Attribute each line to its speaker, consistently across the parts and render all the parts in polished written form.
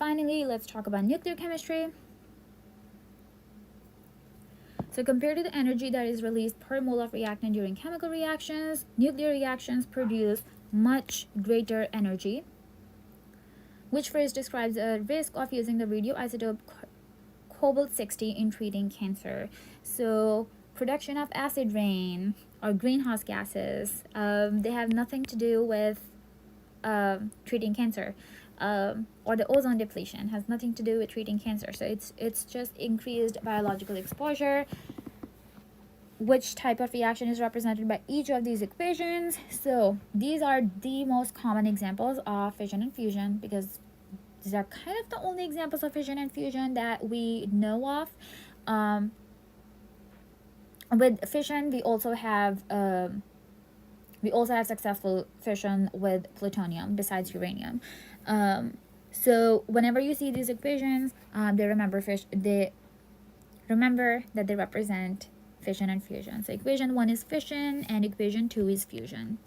Speaker 1: Finally, let's talk about nuclear chemistry. So compared to the energy that is released per mole of reactant during chemical reactions, nuclear reactions produce much greater energy, which first describes a risk of using the radioisotope cobalt-60 in treating cancer. So production of acid rain or greenhouse gases, they have nothing to do with treating cancer. Or the ozone depletion has nothing to do with treating cancer. So it's just increased biological exposure. Which type of reaction is represented by each of these equations? So these are the most common examples of fission and fusion, because these are kind of the only examples of fission and fusion that we know of. With fission, we also have successful fission with plutonium besides uranium. So whenever you see these equations, remember that they represent fission and fusion. So equation 1 is fission and equation 2 is fusion.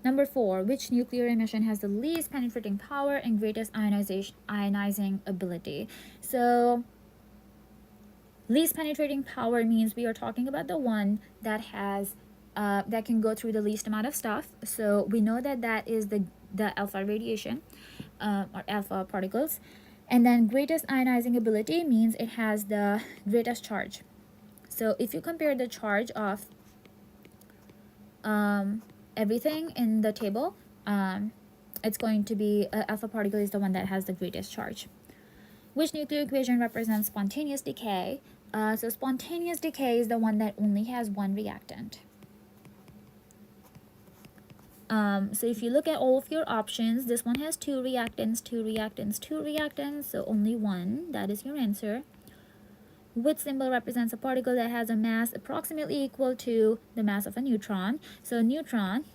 Speaker 1: Number 4, which nuclear emission has the least penetrating power and greatest ionizing ability? So least penetrating power means we are talking about the one that has that can go through the least amount of stuff. So we know that is the alpha radiation or alpha particles. And then greatest ionizing ability means it has the greatest charge. So if you compare the charge of everything in the table, it's going to be alpha particle is the one that has the greatest charge. Which nuclear equation represents spontaneous decay? So spontaneous decay is the one that only has one reactant. So if you look at all of your options, this one has two reactants, so only one. That is your answer. Which symbol represents a particle that has a mass approximately equal to the mass of a neutron? So a neutron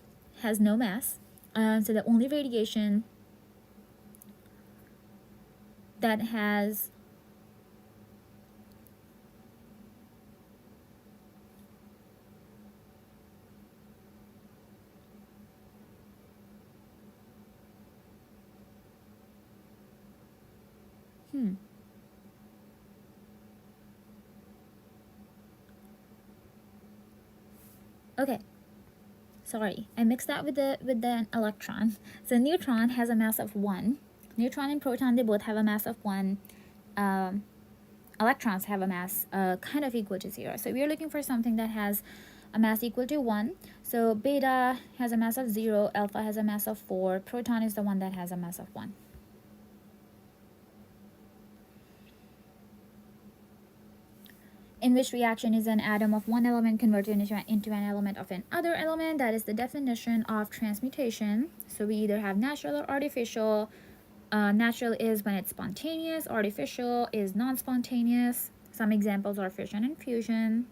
Speaker 1: has no mass. So the only radiation that has Okay, sorry, I mixed that with the electron. So neutron has a mass of 1. Neutron and proton, they both have a mass of 1. Electrons have a mass kind of equal to 0. So we are looking for something that has a mass equal to 1. So beta has a mass of 0, alpha has a mass of 4, proton is the one that has a mass of 1. In which reaction is an atom of one element converted into an element of another element? That is the definition of transmutation. So we either have natural or artificial. Natural is when it's spontaneous, artificial is non-spontaneous. Some examples are fission and fusion.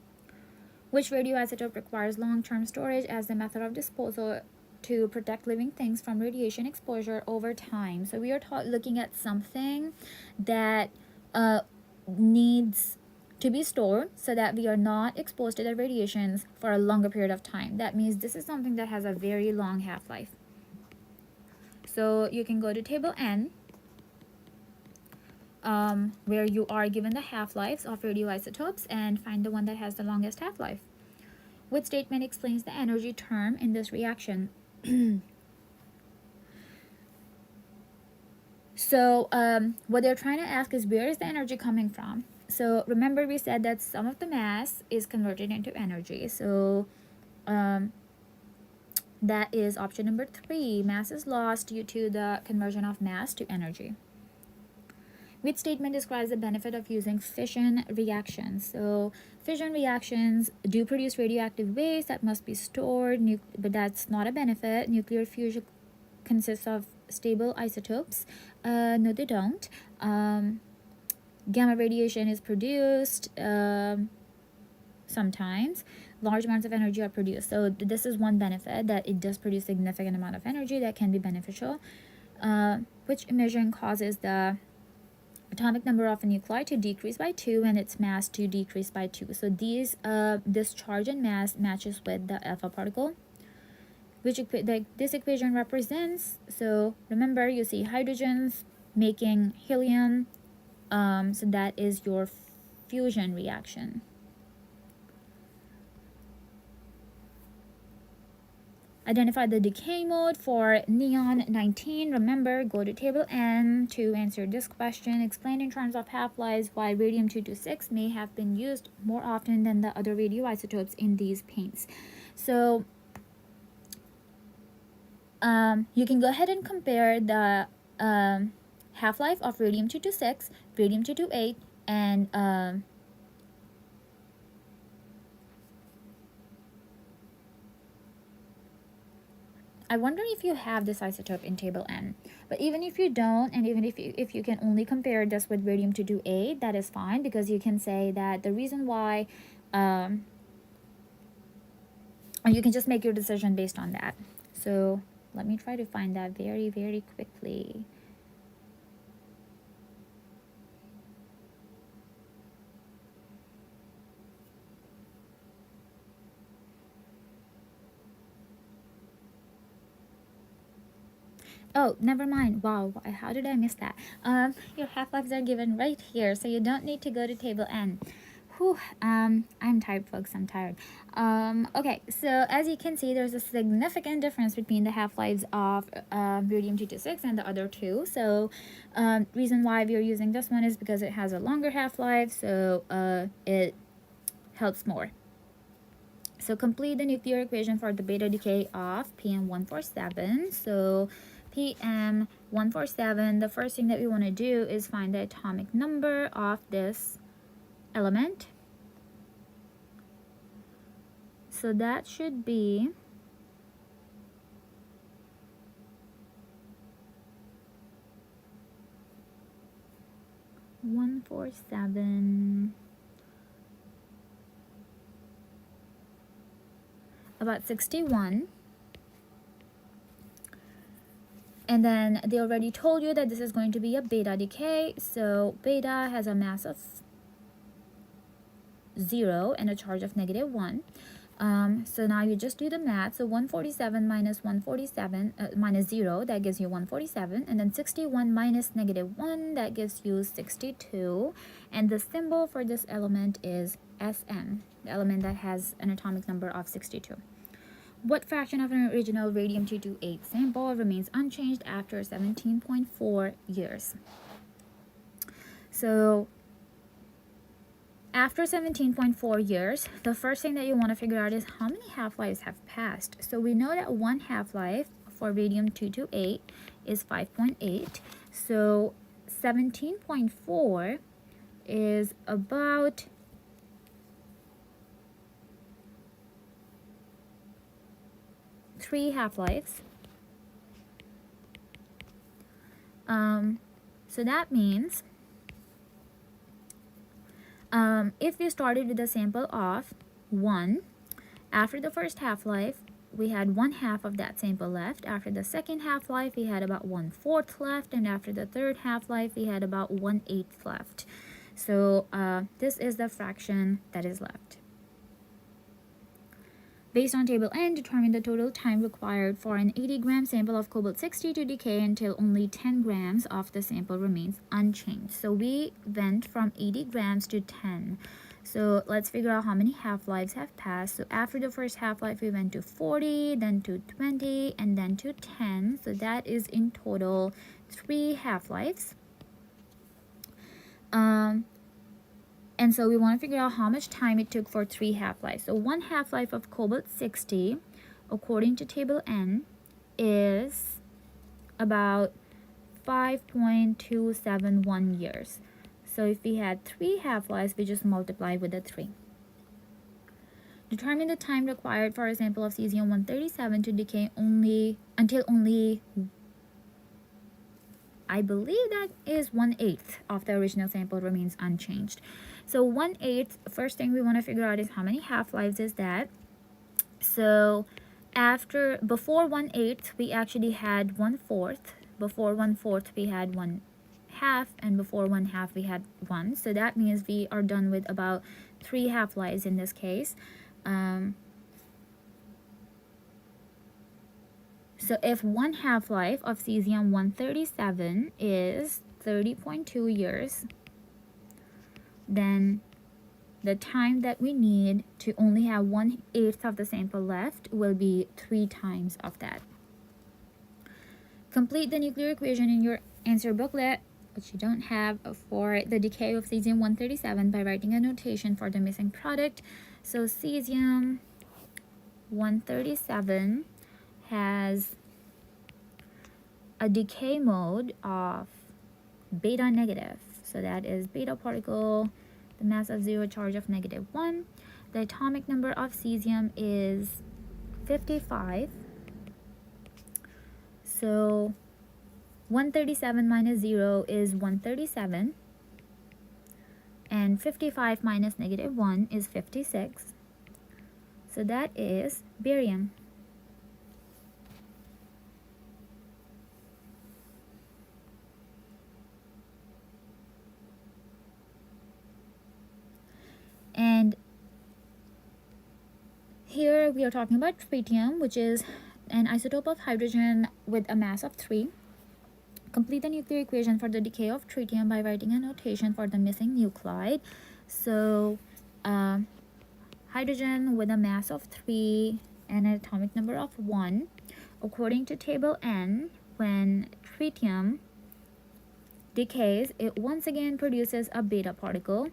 Speaker 1: Which radioisotope requires long-term storage as the method of disposal to protect living things from radiation exposure over time? So we are looking at something that needs to be stored so that we are not exposed to the radiations for a longer period of time. That means this is something that has a very long half-life. So you can go to table N, where you are given the half-lives of radioisotopes, and find the one that has the longest half-life. Which statement explains the energy term in this reaction? So what they're trying to ask is, where is the energy coming from? So remember, we said that some of the mass is converted into energy. So that is option number 3. Mass is lost due to the conversion of mass to energy. Which statement describes the benefit of using fission reactions? So fission reactions do produce radioactive waste that must be stored, but that's not a benefit. Nuclear fusion consists of stable isotopes. No, they don't. Gamma radiation is produced sometimes. Large amounts of energy are produced. So this is one benefit, that it does produce significant amount of energy that can be beneficial. Which emission causes the atomic number of a nuclei to decrease by 2 and its mass to decrease by 2. So this charge and mass matches with the alpha particle. this equation represents. So remember, you see hydrogens making helium, so that is your fusion reaction. Identify the decay mode for neon 19. Remember, go to table N to answer this question. Explain in terms of half-lives why radium-226 may have been used more often than the other radioisotopes in these paints. So you can go ahead and compare the half-life of radium-226, radium-228, and I wonder if you have this isotope in table N. But even if you don't, and even if you can only compare this with radium-228, that is fine, because you can say that the reason why, you can just make your decision based on that. So let me try to find that very, very quickly. Oh, never mind. Wow, how did I miss that? Your half-lives are given right here, so you don't need to go to table N. Whew, I'm tired, folks. I'm tired. Okay, so as you can see, there's a significant difference between the half-lives of radium-226 and the other two. So, reason why we're using this one is because it has a longer half-life, so it helps more. So complete the nuclear equation for the beta decay of PM147. So PM147, the first thing that we want to do is find the atomic number of this element. So that should be about 61. And then they already told you that this is going to be a beta decay. So beta has a mass of 0 and a charge of -1. So now you just do the math. So 147 minus 147 minus 0, that gives you 147. And then 61 minus -1, that gives you 62. And the symbol for this element is Sm, the element that has an atomic number of 62. What fraction of an original radium-228 sample remains unchanged after 17.4 years? So after 17.4 years, the first thing that you want to figure out is how many half-lives have passed. So we know that one half-life for radium-228 is 5.8. So 17.4 is about 3 half-lives. So that means if we started with a sample of 1, after the first half-life, we had 1/2 of that sample left. After the second half-life, we had about 1/4 left. And after the third half-life, we had about 1/8 left. So this is the fraction that is left. Based on table N, determine the total time required for an 80-gram sample of cobalt-60 to decay until only 10 grams of the sample remains unchanged. So we went from 80 grams to 10. So let's figure out how many half-lives have passed. So after the first half-life, we went to 40, then to 20, and then to 10. So that is in total 3 half-lives. And so we want to figure out how much time it took for 3 half-lives. So 1 half-life of cobalt-60, according to table N, is about 5.271 years. So if we had 3 half-lives, we just multiply with the 3. Determine the time required for a sample of cesium-137 to decay until only, I believe that is 1/8 of the original sample remains unchanged. So 1/8, first thing we want to figure out is how many half-lives is that. So before 1/8, we actually had 1/4. Before 1/4, we had 1/2, and before 1/2, we had 1. So that means we are done with about 3 half-lives in this case. So if one half-life of cesium-137 is 30.2 years, then the time that we need to only have 1/8 of the sample left will be 3 times of that. Complete the nuclear equation in your answer booklet, which you don't have, for the decay of cesium-137 by writing a notation for the missing product. So cesium-137 has a decay mode of beta negative. So that is beta particle, the mass of 0, charge of -1. The atomic number of cesium is 55. So 137 minus 0 is 137. And 55 minus -1 is 56. So that is barium. And here we are talking about tritium, which is an isotope of hydrogen with a mass of 3. Complete the nuclear equation for the decay of tritium by writing a notation for the missing nuclide. So hydrogen with a mass of 3 and an atomic number of 1. According to table N, when tritium decays, it once again produces a beta particle.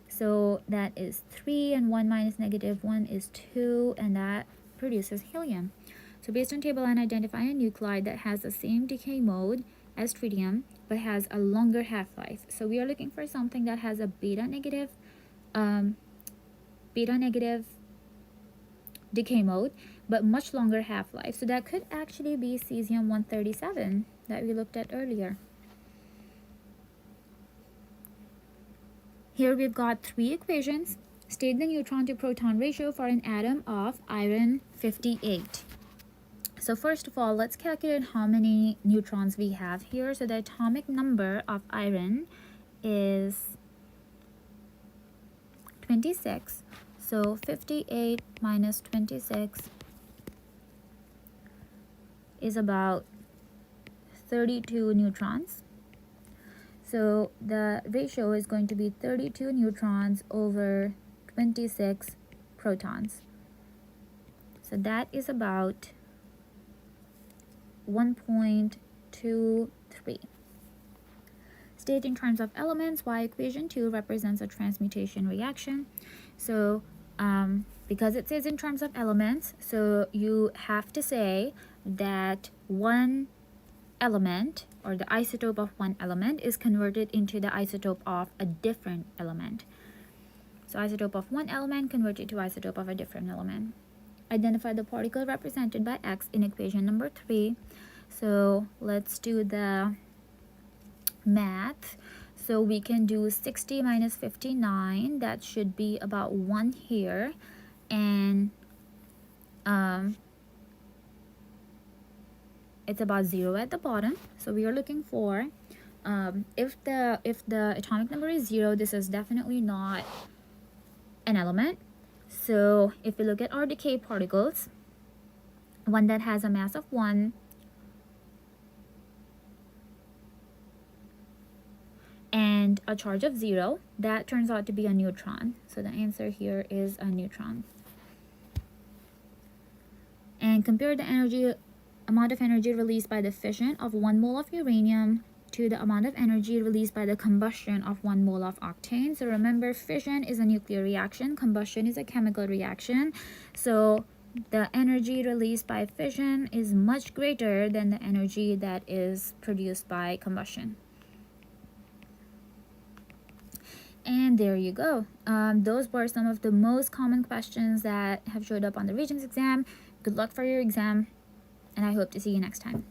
Speaker 1: So that is 3, and 1 minus -1 is 2, and that produces helium. So based on table N, identify a nuclide that has the same decay mode as tritium but has a longer half-life. So we are looking for something that has a beta negative decay mode but much longer half-life. So that could actually be cesium-137 that we looked at earlier. Here we've got 3 equations. State the neutron to proton ratio for an atom of iron 58. So first of all, let's calculate how many neutrons we have here. So the atomic number of iron is 26. So 58 minus 26 is about 32 neutrons. So the ratio is going to be 32 neutrons over 26 protons. So that is about 1.23. State in terms of elements why equation 2 represents a transmutation reaction. So because it says in terms of elements, so you have to say that one element, or the isotope of one element, is converted into the isotope of a different element. So isotope of one element converted to isotope of a different element. Identify the particle represented by X in equation number 3. So let's do the math. So we can do 60 minus 59. That should be about 1 here. And it's about 0 at the bottom. So we are looking for if the atomic number is 0, this is definitely not an element. So if we look at our decay particles, one that has a mass of 1 and a charge of 0, that turns out to be a neutron. So the answer here is a neutron. And compare the amount of energy released by the fission of 1 mole of uranium to the amount of energy released by the combustion of 1 mole of octane. So remember, fission is a nuclear reaction, combustion is a chemical reaction. So the energy released by fission is much greater than the energy that is produced by combustion. And there you go. Those were some of the most common questions that have showed up on the Regents exam. Good luck for your exam, and I hope to see you next time.